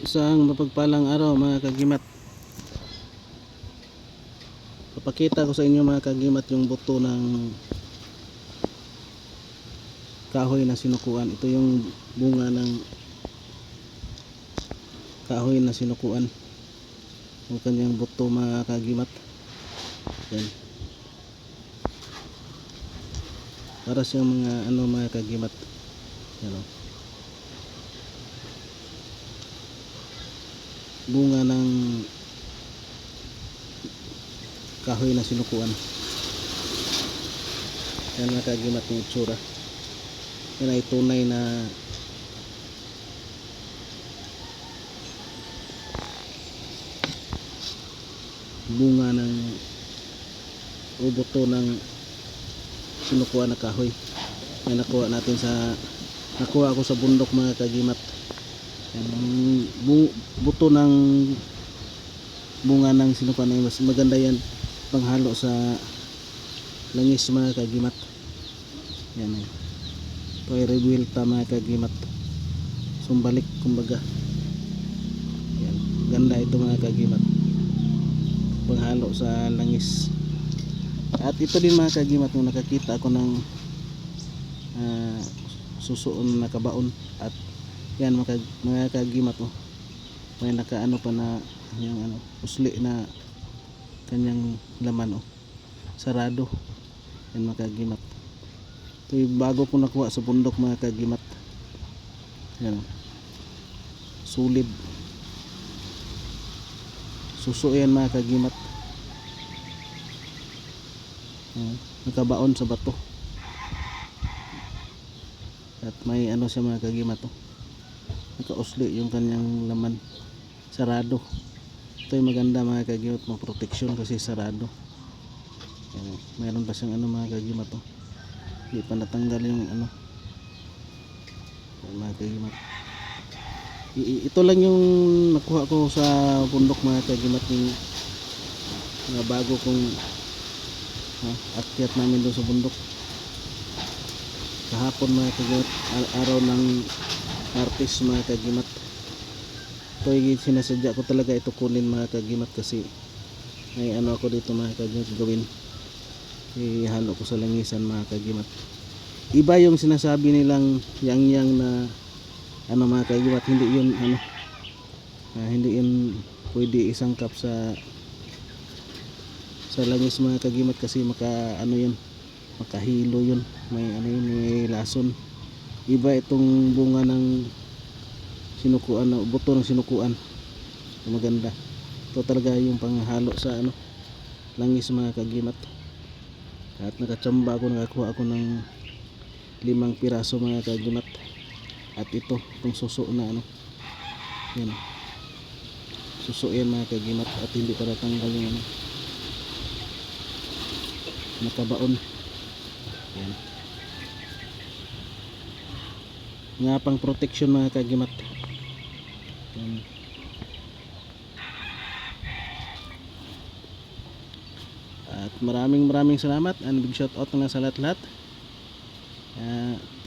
Isang mapagpalang araw mga kagimat. Papakita ko sa inyo mga kagimat yung buto ng kahoy na sinukuan. Ito yung bunga ng kahoy na sinukuan. Yung kanyang buto mga kagimat. Yan. Para siyang mga mga kagimat. Yan o. Bunga ng kahoy na sinukuan. Yan mga kagimat yung itsura. Yan ay tunay na bunga ng o buto ng sinukuan na kahoy. Yan nakuha ako sa bundok mga kagimat. Yan, buto ng bunga ng sinukuan ay mas maganda yan panghalo sa langis mga kagimat. Yan eh. Ito ay rebuelta mga kagimat. Sumbalik kumbaga. Yan. Ganda ito mga kagimat. Panghalo sa langis. At ito din mga kagimat nung nakakita ako ng susuon na kabaon. At yan mga kagimat oh. May nakaano pa na yung usli na kanyang laman oh. Sarado. Yan mga kagimat. Ito yung bago ko nakuha sa bundok mga kagimat. Yan. Sulid. Suso yan mga kagimat. Nakabaon sa bato. At may siya mga kagimat oh. Nakausli yung kanyang laman. Sarado. Ito yung maganda mga kagimat, mga protection kasi sarado. Yan. Mayroon pa siyang mga kagimat oh. Hindi pa natanggal yung yan, mga kagimat. Ito lang yung nakuha ko sa bundok mga kagimat, yung mga bago kong akyat namin doon sa bundok kahapon mga kagimat, araw ng Martes mga kagimat. Ito yung sinasadya ko talaga ito kunin mga kagimat kasi may ako dito mga kagimat gawin. Ihalo ko sa langisan mga kagimat. Iba yung sinasabi nilang yang na mga kagimat, hindi yun hindi yun pwede isangkap sa langis mga kagimat kasi yun, makahilo yun, may lason. Iba itong bunga ng sinukuan, buto ng sinukuan. Maganda. Ito talaga yung panghalo sa langis mga kagimat. At nakakuha ako ng 5 piraso mga kagimat. At itong suso na yan. Suso yan mga kagimat at hindi pa natanggal yung nakabaon. Yan. Nga pang protection mga kagimat. Yan. At maraming salamat and big shout out na sa lahat-lahat.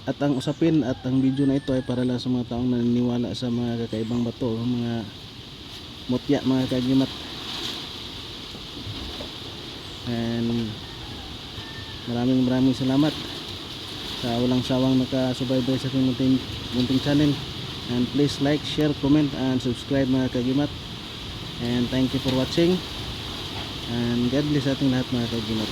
At ang usapin at ang video na ito ay para lang sa mga taong naniniwala sa mga kakaibang bato, mga mutya mga kagimat. And maraming salamat sa walang sawang nakasubaybay sa aking munting channel. And please like, share, comment and subscribe mga kagimat. And thank you for watching. And God bless ating lahat mga kagimat.